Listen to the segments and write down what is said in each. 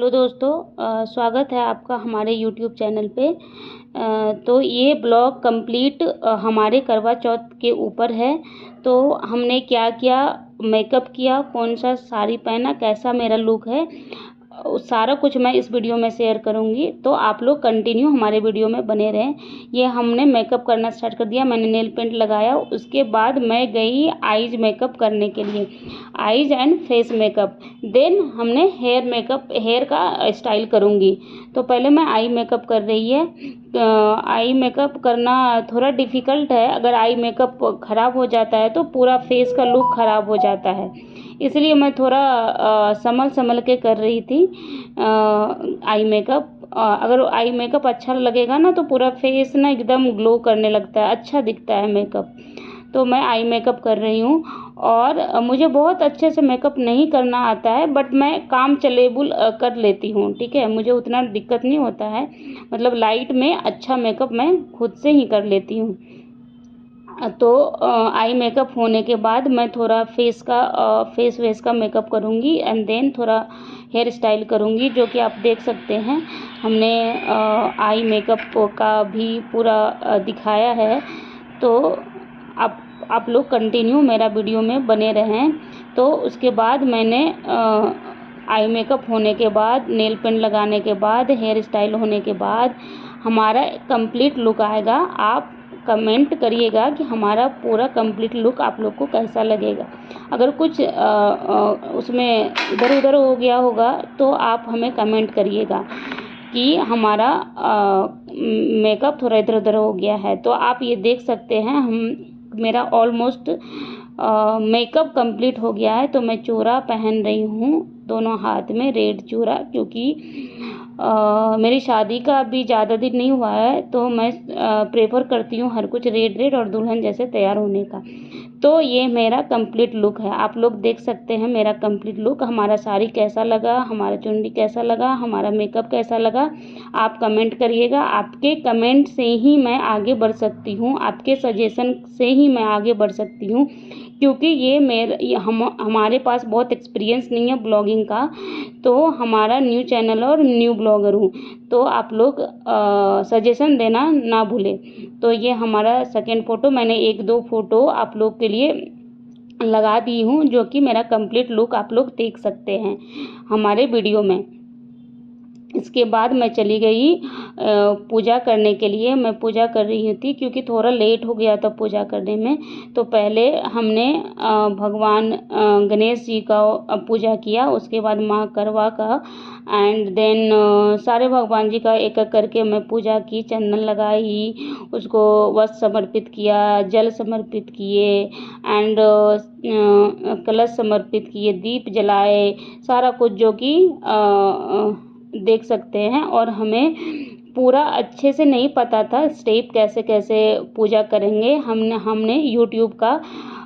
Hello दोस्तों, स्वागत है आपका हमारे यूट्यूब चैनल पे। तो ये ब्लॉग कंप्लीट हमारे करवा चौथ के ऊपर है। तो हमने क्या क्या मेकअप किया, कौन सा साड़ी पहना, कैसा मेरा लुक है, सारा कुछ मैं इस वीडियो में शेयर करूंगी। तो आप लोग कंटिन्यू हमारे वीडियो में बने रहें। ये हमने मेकअप करना स्टार्ट कर दिया, मैंने नेल पेंट लगाया। उसके बाद मैं गई आईज मेकअप करने के लिए, eyes and face makeup. Then हमने हेयर का स्टाइल करूंगी। तो पहले मैं आई मेकअप कर रही है। आई मेकअप करना थोड़ा डिफ़िकल्ट है। अगर आई मेकअप ख़राब हो जाता है तो पूरा फेस का लुक ख़राब हो जाता है, इसलिए मैं थोड़ा संभल के कर रही थी आई मेकअप। अगर आई मेकअप अच्छा लगेगा ना तो पूरा फेस ना एकदम ग्लो करने लगता है, अच्छा दिखता है मेकअप। तो मैं आई मेकअप कर रही हूँ। और मुझे बहुत अच्छे से मेकअप नहीं करना आता है, बट मैं काम चलेबुल कर लेती हूँ, ठीक है। मुझे उतना दिक्कत नहीं होता है, मतलब लाइट में अच्छा मेकअप मैं खुद से ही कर लेती हूँ। तो आई मेकअप होने के बाद मैं थोड़ा फेस वेस का मेकअप करूँगी एंड देन थोड़ा हेयर स्टाइल करूँगी, जो कि आप देख सकते हैं हमने आई मेकअप का भी पूरा दिखाया है। तो आप लोग कंटिन्यू मेरा वीडियो में बने रहें। तो उसके बाद मैंने आई मेकअप होने के बाद, नेल पेंट लगाने के बाद, हेयर स्टाइल होने के बाद हमारा कंप्लीट लुक आएगा। आप कमेंट करिएगा कि हमारा पूरा कंप्लीट लुक आप लोग को कैसा लगेगा। अगर कुछ उसमें इधर उधर हो गया होगा तो आप हमें कमेंट करिएगा कि हमारा मेकअप थोड़ा इधर उधर हो गया है। तो आप ये देख सकते हैं मेरा ऑलमोस्ट मेकअप कंप्लीट हो गया है। तो मैं चूड़ा पहन रही हूँ दोनों हाथ में, रेड चूड़ा, क्योंकि मेरी शादी का अभी ज़्यादा दिन नहीं हुआ है, तो मैं प्रेफर करती हूँ हर कुछ रेड रेड और दुल्हन जैसे तैयार होने का। तो ये मेरा कंप्लीट लुक है, आप लोग देख सकते हैं मेरा कंप्लीट लुक। हमारा साड़ी कैसा लगा, हमारा चुन्नी कैसा लगा, हमारा मेकअप कैसा लगा, आप कमेंट करिएगा। आपके कमेंट से ही मैं आगे बढ़ सकती हूँ, आपके सजेशन से ही मैं आगे बढ़ सकती हूँ, क्योंकि हमारे पास बहुत एक्सपीरियंस नहीं है ब्लॉगिंग का। तो हमारा न्यू चैनल और न्यू ब्लॉगर हूँ, तो आप लोग सजेशन देना ना भूलें। तो ये हमारा सेकेंड फ़ोटो, मैंने एक दो फ़ोटो आप लोग के लिए लगा दी हूँ, जो कि मेरा कंप्लीट लुक आप लोग देख सकते हैं हमारे वीडियो में। इसके बाद मैं चली गई पूजा करने के लिए। मैं पूजा कर रही थी क्योंकि थोड़ा लेट हो गया था पूजा करने में। तो पहले हमने भगवान गणेश जी का पूजा किया, उसके बाद माँ करवा का, एंड देन सारे भगवान जी का एक एक करके मैं पूजा की, चंदन लगाई, उसको वस्त्र समर्पित किया, जल समर्पित किए, एंड कलश समर्पित किए, दीप जलाए, सारा कुछ जो कि देख सकते हैं। और हमें पूरा अच्छे से नहीं पता था स्टेप कैसे कैसे पूजा करेंगे। हमने यूट्यूब का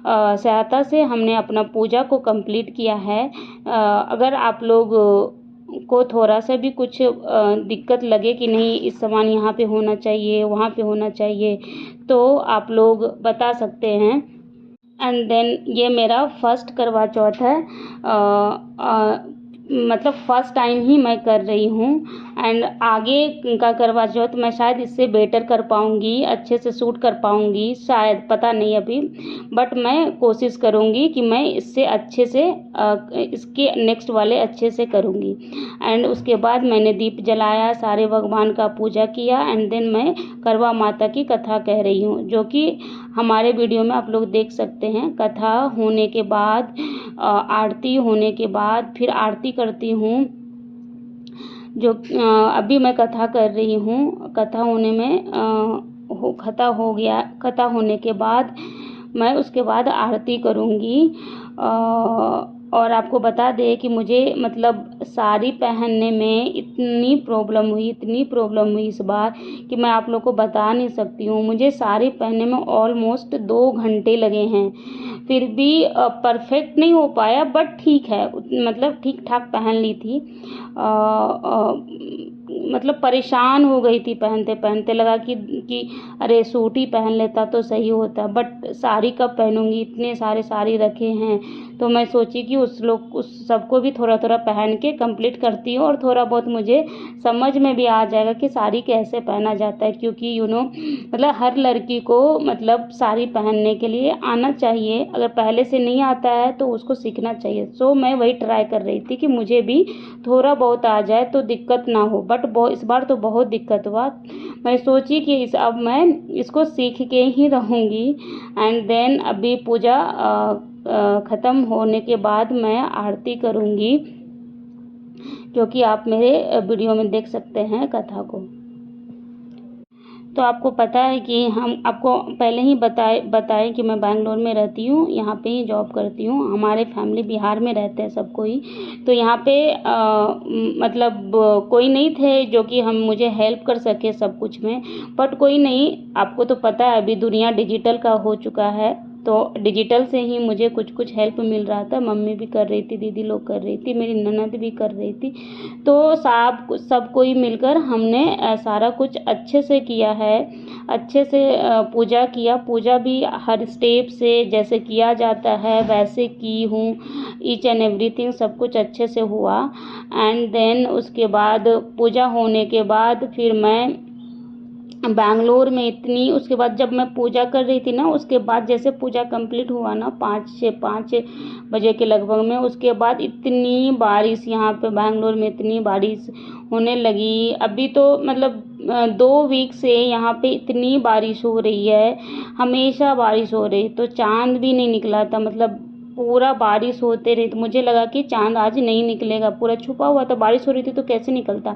सहायता से हमने अपना पूजा को कंप्लीट किया है। अगर आप लोग को थोड़ा सा भी कुछ दिक्कत लगे कि नहीं इस सामान यहाँ पे होना चाहिए, वहाँ पे होना चाहिए, तो आप लोग बता सकते हैं। एंड देन ये मेरा फर्स्ट करवा चौथ है, मतलब फर्स्ट टाइम ही मैं कर रही हूँ। एंड आगे का करवा चौथ मैं शायद इससे बेटर कर पाऊँगी, अच्छे से शूट कर पाऊँगी, शायद, पता नहीं अभी, बट मैं कोशिश करूँगी कि मैं इससे अच्छे से इसके नेक्स्ट वाले अच्छे से करूँगी। एंड उसके बाद मैंने दीप जलाया, सारे भगवान का पूजा किया, एंड देन मैं करवा माता की कथा कह रही हूँ, जो कि हमारे वीडियो में आप लोग देख सकते हैं। कथा होने के बाद, आरती होने के बाद फिर आरती करती हूँ, जो अभी मैं कथा कर रही हूँ। कथा होने में कथा होने के बाद मैं उसके बाद आरती करूँगी। और आपको बता दें कि मुझे मतलब साड़ी पहनने में इतनी प्रॉब्लम हुई इस बार कि मैं आप लोग को बता नहीं सकती हूँ। मुझे साड़ी पहनने में ऑलमोस्ट 2 घंटे लगे हैं, फिर भी परफेक्ट नहीं हो पाया, बट ठीक है, मतलब ठीक ठाक पहन ली थी। मतलब परेशान हो गई थी पहनते पहनते। लगा कि अरे सूट ही पहन लेता तो सही होता, बट साड़ी कब पहनूंगी, इतने सारे साड़ी रखे हैं। तो मैं सोची कि उस सबको भी थोड़ा थोड़ा पहन के कंप्लीट करती हूँ, और थोड़ा बहुत मुझे समझ में भी आ जाएगा कि साड़ी कैसे पहना जाता है, क्योंकि मतलब हर लड़की को मतलब साड़ी पहनने के लिए आना चाहिए। अगर पहले से नहीं आता है तो उसको सीखना चाहिए। सो मैं वही ट्राई कर रही थी कि मुझे भी थोड़ा बहुत आ जाए तो दिक्कत ना हो, बट इस बार तो बहुत दिक्कत हुआ। मैं सोची कि अब मैं इसको सीख के ही रहूँगी। एंड देन अभी पूजा ख़त्म होने के बाद मैं आरती करूँगी, क्योंकि आप मेरे वीडियो में देख सकते हैं कथा को। तो आपको पता है कि हम आपको पहले ही बताए कि मैं बैंगलोर में रहती हूँ, यहाँ पे ही जॉब करती हूँ। हमारे फैमिली बिहार में रहते हैं सब कोई। तो यहाँ पे मतलब कोई नहीं थे जो कि मुझे हेल्प कर सके सब कुछ में, बट कोई नहीं। आपको तो पता है अभी दुनिया डिजिटल का हो चुका है, तो डिजिटल से ही मुझे कुछ हेल्प मिल रहा था। मम्मी भी कर रही थी, दीदी लोग कर रही थी, मेरी ननद भी कर रही थी। तो सब कोई मिलकर हमने सारा कुछ अच्छे से किया है, अच्छे से पूजा किया। पूजा भी हर स्टेप से जैसे किया जाता है वैसे की हूँ। ईच एंड एवरीथिंग सब कुछ अच्छे से हुआ। एंड देन उसके बाद पूजा होने के बाद फिर मैं बैंगलोर में उसके बाद जब मैं पूजा कर रही थी ना, उसके बाद जैसे पूजा कंप्लीट हुआ ना 5 बजे के लगभग में, उसके बाद इतनी बारिश यहाँ पे बैंगलोर में इतनी बारिश होने लगी। अभी तो मतलब 2 वीक से यहाँ पे इतनी बारिश हो रही है, हमेशा बारिश हो रही। तो चांद भी नहीं निकला था, मतलब पूरा बारिश होते रही। तो मुझे लगा कि चांद आज नहीं निकलेगा, पूरा छुपा हुआ था, बारिश हो रही थी तो कैसे निकलता।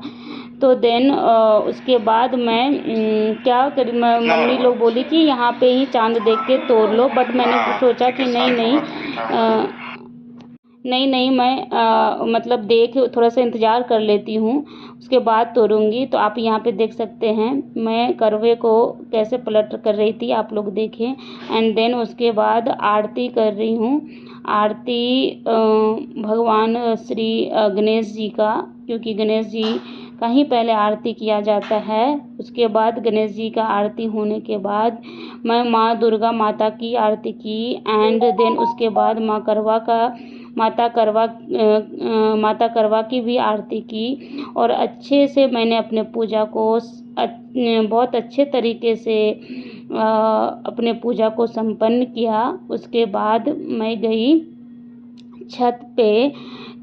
तो देन उसके बाद मैं क्या करी, मम्मी लोग बोली कि यहाँ पे ही चांद देख के तोड़ लो, बट मैंने सोचा कि नहीं मैं मतलब थोड़ा सा इंतज़ार कर लेती हूँ, उसके बाद तोड़ूंगी। तो आप यहाँ पे देख सकते हैं मैं करवे को कैसे पलट कर रही थी, आप लोग देखें। एंड देन उसके बाद आरती कर रही हूँ। आरती भगवान श्री गणेश जी का, क्योंकि गणेश जी का ही पहले आरती किया जाता है। उसके बाद गणेश जी का आरती होने के बाद मैं माँ दुर्गा माता की आरती की। एंड देन उसके बाद माता करवा की भी आरती की, और अच्छे से मैंने अपने पूजा को बहुत अच्छे तरीके से अपने पूजा को संपन्न किया। उसके बाद मैं गई छत पे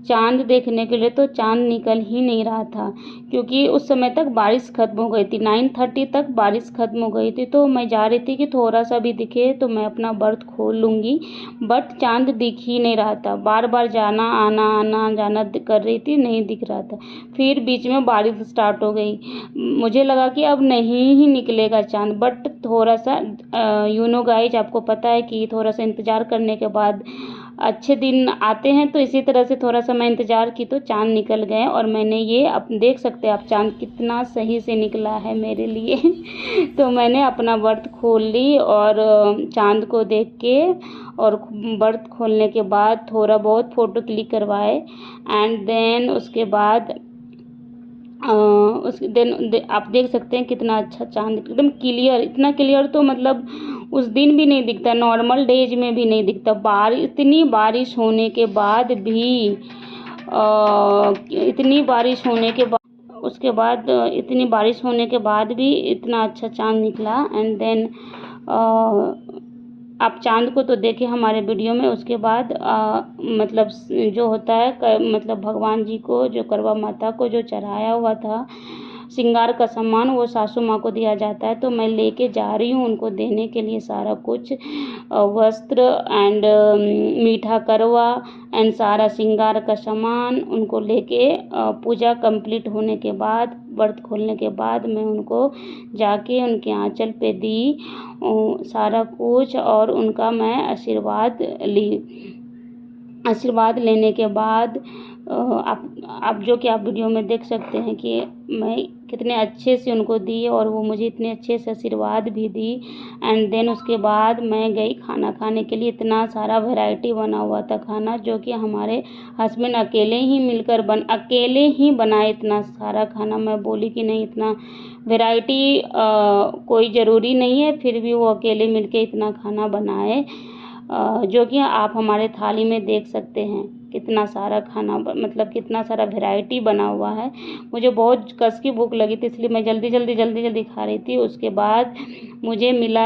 चांद देखने के लिए। तो चांद निकल ही नहीं रहा था, क्योंकि उस समय तक बारिश खत्म हो गई थी, 9:30 तक बारिश खत्म हो गई थी। तो मैं जा रही थी कि थोड़ा सा भी दिखे तो मैं अपना बर्थ खोल लूँगी, बट चांद दिख ही नहीं रहा था। बार बार आना जाना कर रही थी, नहीं दिख रहा था। फिर बीच में बारिश स्टार्ट हो गई, मुझे लगा कि अब नहीं ही निकलेगा चांद, बट थोड़ा सा गाइज आपको पता है कि थोड़ा सा इंतज़ार करने के बाद अच्छे दिन आते हैं। तो इसी तरह से थोड़ा सा मैं इंतज़ार की तो चांद निकल गए, और मैंने ये आप देख सकते हैं आप चांद कितना सही से निकला है मेरे लिए। तो मैंने अपना बर्थ खोल ली, और चांद को देख के और बर्थ खोलने के बाद थोड़ा बहुत फ़ोटो क्लिक करवाए। एंड देन उसके बाद आप देख सकते हैं कितना अच्छा चांद, एकदम क्लियर, इतना क्लियर तो मतलब उस दिन भी नहीं दिखता, नॉर्मल डेज में भी नहीं दिखता। इतनी बारिश होने के बाद भी इतनी बारिश होने के बाद भी इतना अच्छा चांद निकला। एंड देन आप चांद को तो देखें हमारे वीडियो में। उसके बाद मतलब जो होता है मतलब भगवान जी को, जो करवा माता को जो चढ़ाया हुआ था श्रृंगार का सामान, वो सासू माँ को दिया जाता है। तो मैं लेके जा रही हूँ उनको देने के लिए सारा कुछ, वस्त्र एंड मीठा करवा एंड सारा श्रृंगार का सामान उनको लेके पूजा कंप्लीट होने के बाद, व्रत खोलने के बाद मैं उनको जाके उनके आंचल पे दी सारा कुछ, और उनका मैं आशीर्वाद लेने के बाद आप वीडियो में देख सकते हैं कि मैं कितने अच्छे से उनको दी और वो मुझे इतने अच्छे से आशीर्वाद भी दी। एंड देन उसके बाद मैं गई खाना खाने के लिए। इतना सारा वैरायटी बना हुआ था खाना, जो कि हमारे हस्बैंड अकेले ही बनाए इतना सारा खाना। मैं बोली कि नहीं, इतना वैरायटी कोई ज़रूरी नहीं है, फिर भी वो अकेले मिलके इतना खाना बनाए, जो कि आप हमारे थाली में देख सकते हैं कितना सारा खाना मतलब कितना सारा वैरायटी बना हुआ है। मुझे बहुत कस की भूख लगी थी, इसलिए मैं जल्दी जल्दी खा रही थी। उसके बाद मुझे मिला